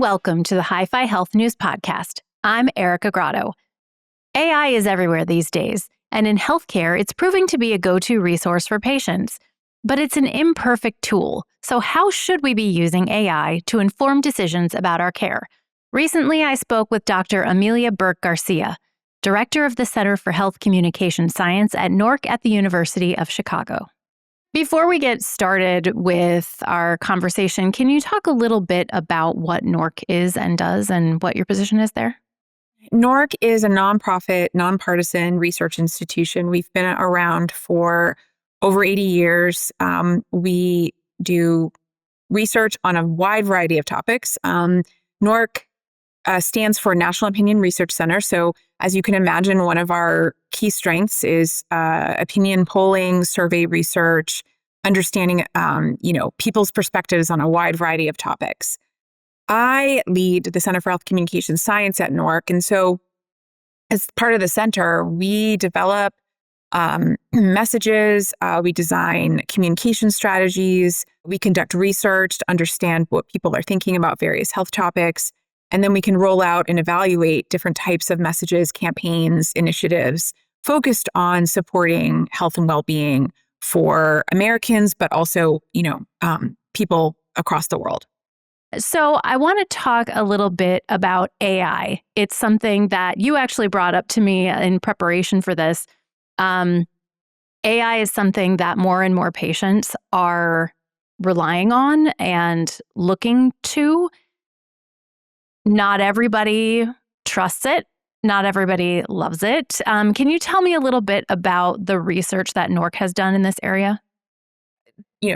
welcome to the Hi-Fi Health News Podcast. I'm Erica Grotto. AI is everywhere these days, and in healthcare, it's proving to be a go-to resource for patients. But it's an imperfect tool, so how should we be using AI to inform decisions about our care? Recently, I spoke with Dr. Amelia Burke-Garcia, Director of the Center for Health Communication Science at NORC at the University of Chicago. Before we get started with our conversation, can you talk a little bit about what NORC is and does and what your position is there? NORC is a nonprofit, nonpartisan research institution. We've been around for over 80 years. We do research on a wide variety of topics. NORC stands for National Opinion Research Center. So as you can imagine, one of our key strengths is opinion polling, survey research, understanding, people's perspectives on a wide variety of topics. I lead the Center for Health Communication Science at NORC. And so as part of the center, we develop messages, we design communication strategies, we conduct research to understand what people are thinking about various health topics. And then we can roll out and evaluate different types of messages, campaigns, initiatives focused on supporting health and well-being for Americans, but also, people across the world. So I want to talk a little bit about AI. It's something that you actually brought up to me in preparation for this. AI is something that more and more patients are relying on and looking to. Not everybody trusts it. Not everybody loves it. Can you tell me a little bit about the research that NORC has done in this area?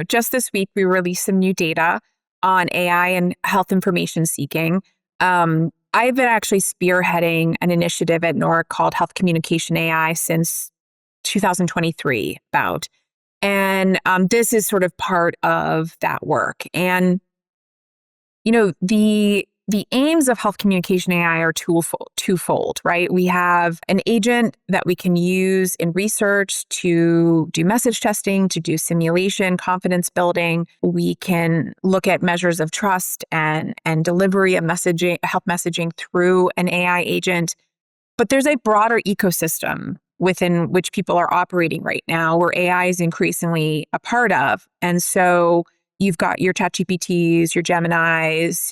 Just this week, we released some new data on AI and health information seeking. I've been actually spearheading an initiative at NORC called Health Communication AI since 2023 about. And this is sort of part of that work. And, the aims of health communication AI are twofold, right? We have an agent that we can use in research to do message testing, to do simulation, confidence building. We can look at measures of trust and delivery of messaging, health messaging through an AI agent. But there's a broader ecosystem within which people are operating right now where AI is increasingly a part of. And so you've got your ChatGPTs, your Geminis,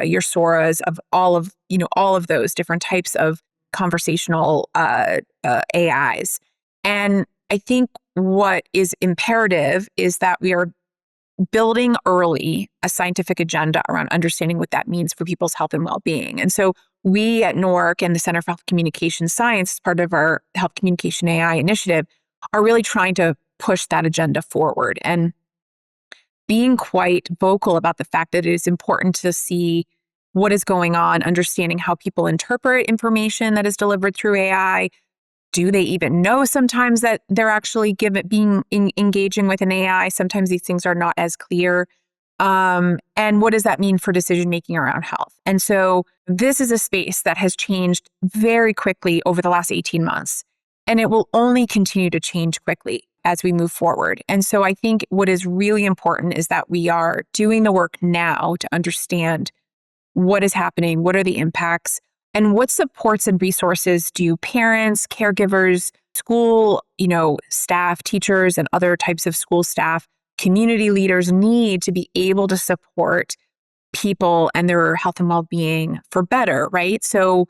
your Soras, of all of those different types of conversational AIs. And I think what is imperative is that we are building early a scientific agenda around understanding what that means for people's health and well-being. And so we at NORC and the Center for Health Communication Science, as part of our Health Communication AI initiative, are really trying to push that agenda forward and being quite vocal about the fact that it is important to see what is going on, understanding how people interpret information that is delivered through AI. Do they even know sometimes that they're actually engaging with an AI? Sometimes these things are not as clear. And what does that mean for decision-making around health? And so this is a space that has changed very quickly over the last 18 months, and it will only continue to change quickly as we move forward. And so I think what is really important is that we are doing the work now to understand what is happening, what are the impacts, and what supports and resources do parents, caregivers, school, staff, teachers, and other types of school staff, community leaders need to be able to support people and their health and well-being for better, right? So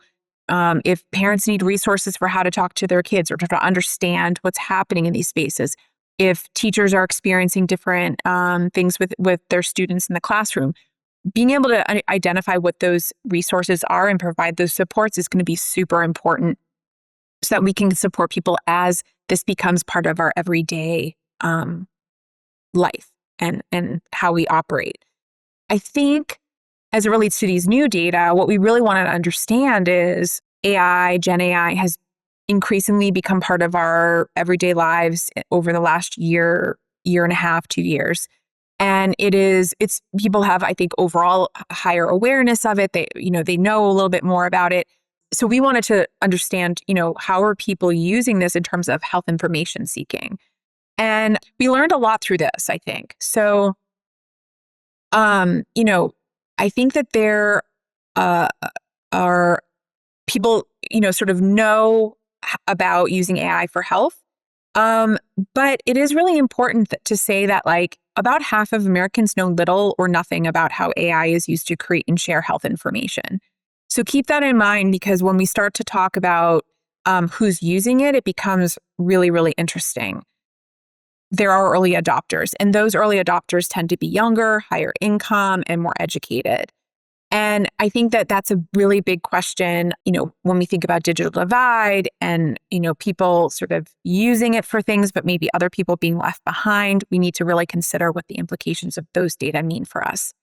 if parents need resources for how to talk to their kids or to understand what's happening in these spaces, if teachers are experiencing different things with their students in the classroom, being able to identify what those resources are and provide those supports is going to be super important so that we can support people as this becomes part of our everyday life and how we operate. I think as it relates to these new data, what we really want to understand is Gen AI has increasingly become part of our everyday lives over the last year and a half, 2 years. And people have, I think, overall higher awareness of it. They know a little bit more about it. So we wanted to understand, how are people using this in terms of health information seeking? And we learned a lot through this, I think. So, I think that there are people, sort of know about using AI for health. But it is really important to say that about half of Americans know little or nothing about how AI is used to create and share health information. So keep that in mind, because when we start to talk about who's using it, it becomes really, really interesting. There are early adopters, and those early adopters tend to be younger, higher income, and more educated. And I think that that's a really big question, when we think about digital divide and, people sort of using it for things, but maybe other people being left behind. We need to really consider what the implications of those data mean for us.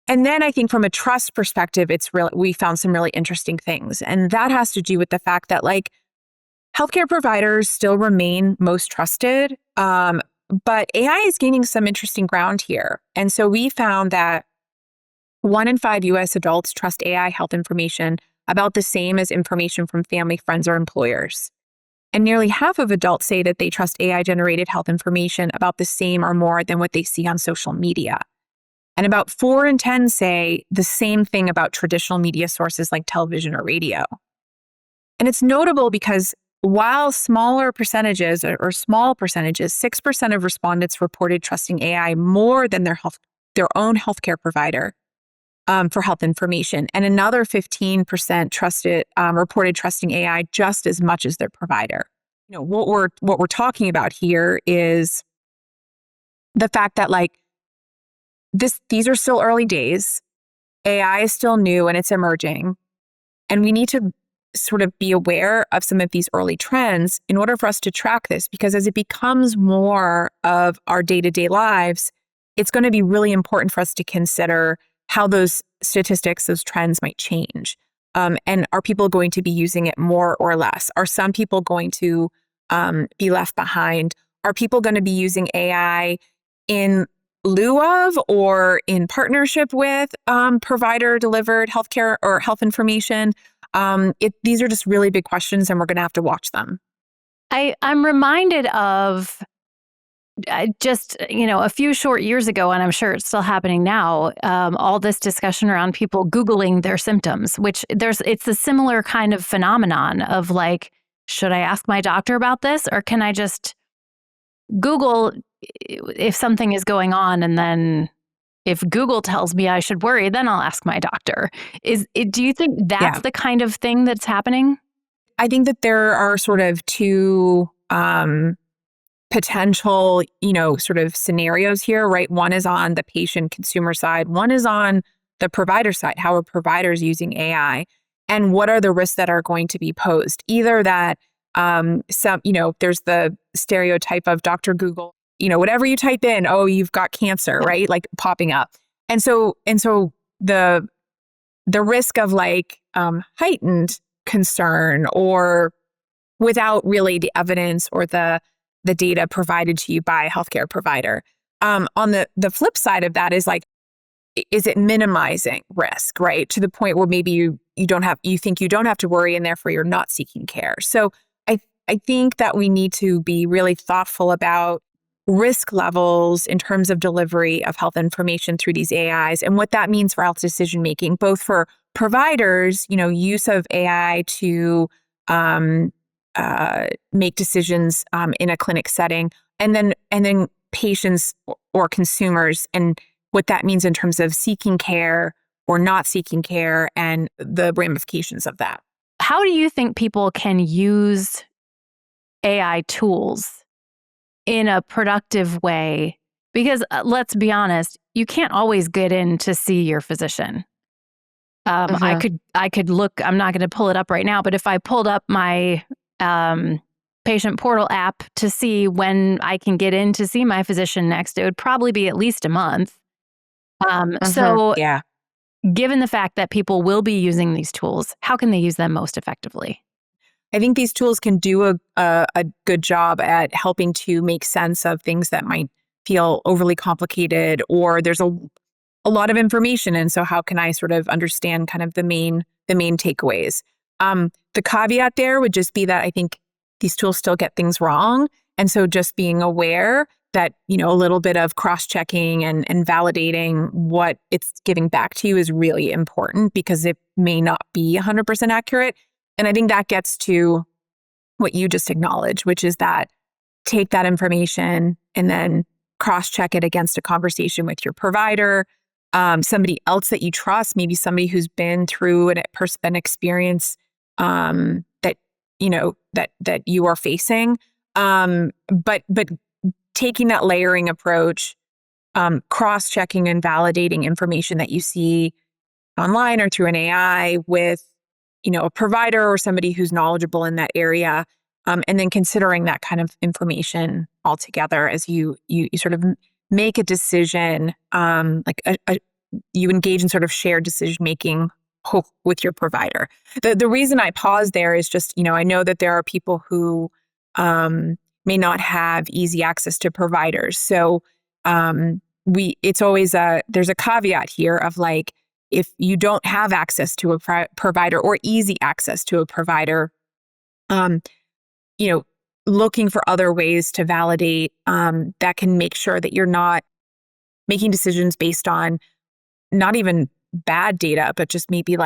And then I think from a trust perspective, we found some really interesting things. And that has to do with the fact that healthcare providers still remain most trusted. But AI is gaining some interesting ground here. And so we found that 1 in 5 US adults trust AI health information about the same as information from family, friends, or employers. And nearly half of adults say that they trust AI-generated health information about the same or more than what they see on social media. And about 4 in 10 say the same thing about traditional media sources like television or radio. And it's notable because while smaller percentages, or small percentages, 6% of respondents reported trusting AI more than their own healthcare provider for health information, and another 15% reported trusting AI just as much as their provider. What we're talking about here is the fact that these are still early days. AI is still new and it's emerging, and we need to sort of be aware of some of these early trends in order for us to track this, because as it becomes more of our day-to-day lives, it's going to be really important for us to consider how those statistics, those trends might change. And are people going to be using it more or less? Are some people going to be left behind? Are people going to be using AI in lieu of or in partnership with provider-delivered healthcare or health information? These are just really big questions, and we're going to have to watch them. I'm reminded of just, a few short years ago, and I'm sure it's still happening now, all this discussion around people Googling their symptoms, which it's a similar kind of phenomenon of should I ask my doctor about this, or can I just Google if something is going on, and then if Google tells me I should worry, then I'll ask my doctor. Do you think that's the kind of thing that's happening? I think that there are sort of two potential, sort of scenarios here, right? One is on the patient consumer side. One is on the provider side. How are providers using AI? And what are the risks that are going to be posed? Either that there's the stereotype of Dr. Google, whatever you type in, oh, you've got cancer, right? Popping up. And so the risk of heightened concern, or without really the evidence or the data provided to you by a healthcare provider. On the flip side of that is is it minimizing risk, right? To the point where maybe you think you don't have to worry, and therefore you're not seeking care. So I think that we need to be really thoughtful about risk levels in terms of delivery of health information through these AIs, and what that means for health decision making, both for providers, use of AI to make decisions in a clinic setting, and then patients or consumers, and what that means in terms of seeking care or not seeking care, and the ramifications of that. How do you think people can use AI tools in a productive way? Because let's be honest, you can't always get in to see your physician. I could look, I'm not going to pull it up right now, but if I pulled up my patient portal app to see when I can get in to see my physician next, it would probably be at least a month. So given the fact that people will be using these tools, how can they use them most effectively? I think these tools can do a good job at helping to make sense of things that might feel overly complicated, or there's a lot of information. And so how can I sort of understand kind of the main takeaways? The caveat there would just be that I think these tools still get things wrong. And so just being aware that, a little bit of cross-checking and validating what it's giving back to you is really important, because it may not be 100% accurate. And I think that gets to what you just acknowledged, which is that take that information and then cross-check it against a conversation with your provider, somebody else that you trust, maybe somebody who's been through an experience that you are facing. But taking that layering approach, cross-checking and validating information that you see online or through an AI with, a provider or somebody who's knowledgeable in that area, and then considering that kind of information altogether as you sort of make a decision, you engage in sort of shared decision-making with your provider. The reason I pause there is just, I know that there are people who may not have easy access to providers. So it's always there's a caveat here of like, if you don't have access to a provider or easy access to a provider, looking for other ways to validate that can make sure that you're not making decisions based on not even bad data, but just maybe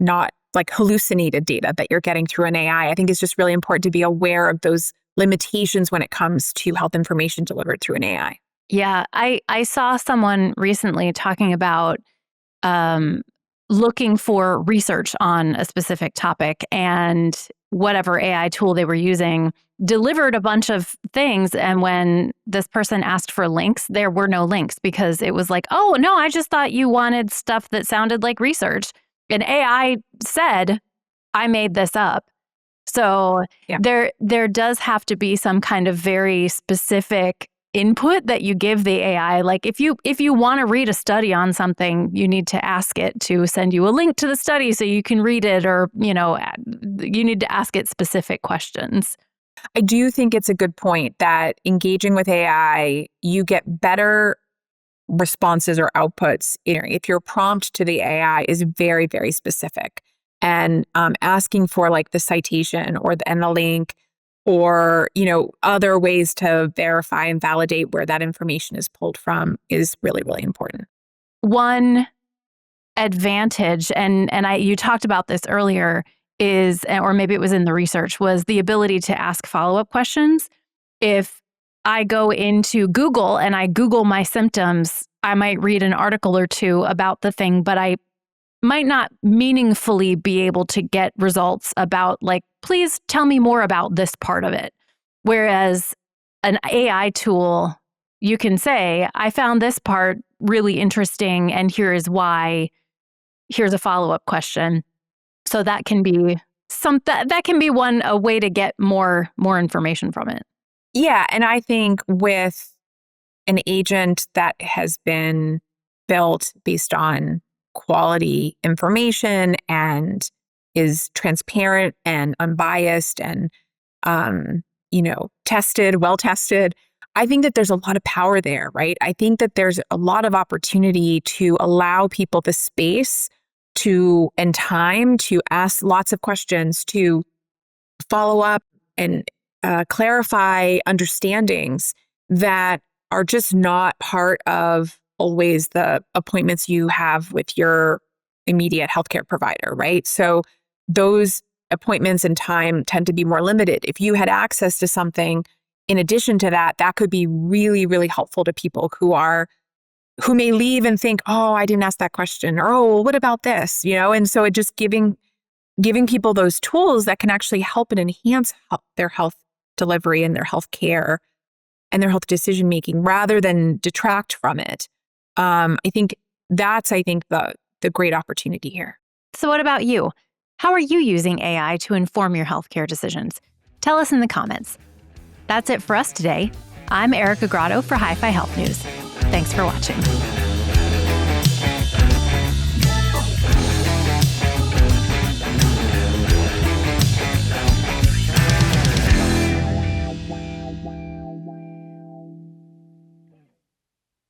not hallucinated data that you're getting through an AI. I think it's just really important to be aware of those limitations when it comes to health information delivered through an AI. Yeah, I saw someone recently talking about looking for research on a specific topic, and whatever AI tool they were using delivered a bunch of things. And when this person asked for links, there were no links, because it was like, oh, no, I just thought you wanted stuff that sounded like research. And AI said, I made this up. So yeah. There does have to be some kind of very specific input that you give the AI. Like if you want to read a study on something, you need to ask it to send you a link to the study so you can read it, or, you need to ask it specific questions. I do think it's a good point that engaging with AI, you get better responses or outputs if your prompt to the AI is very, very specific, and asking for the citation and the link, or other ways to verify and validate where that information is pulled from is really, really important. One advantage, and you talked about this earlier, is, or maybe it was in the research, was the ability to ask follow-up questions. If I go into Google and I Google my symptoms, I might read an article or two about the thing, but I might not meaningfully be able to get results about, please tell me more about this part of it. Whereas an AI tool, you can say, I found this part really interesting, and here is why. Here's a follow-up question. So that can be a way to get more information from it. Yeah, and I think with an agent that has been built based on quality information and is transparent and unbiased and well tested, I think that there's a lot of power there, right? I think that there's a lot of opportunity to allow people the space and time to ask lots of questions, to follow up and clarify understandings that are just not part of always the appointments you have with your immediate healthcare provider, right? So those appointments and time tend to be more limited. If you had access to something in addition to that, that could be really, really helpful to people who may leave and think, oh, I didn't ask that question, or, oh, well, what about this? And so it just giving people those tools that can actually help and enhance their health delivery and their health care and their health decision-making rather than detract from it. I think that's the great opportunity here. So what about you? How are you using AI to inform your healthcare decisions? Tell us in the comments. That's it for us today. I'm Erica Grotto for Hi-Fi Health News. Thanks for watching.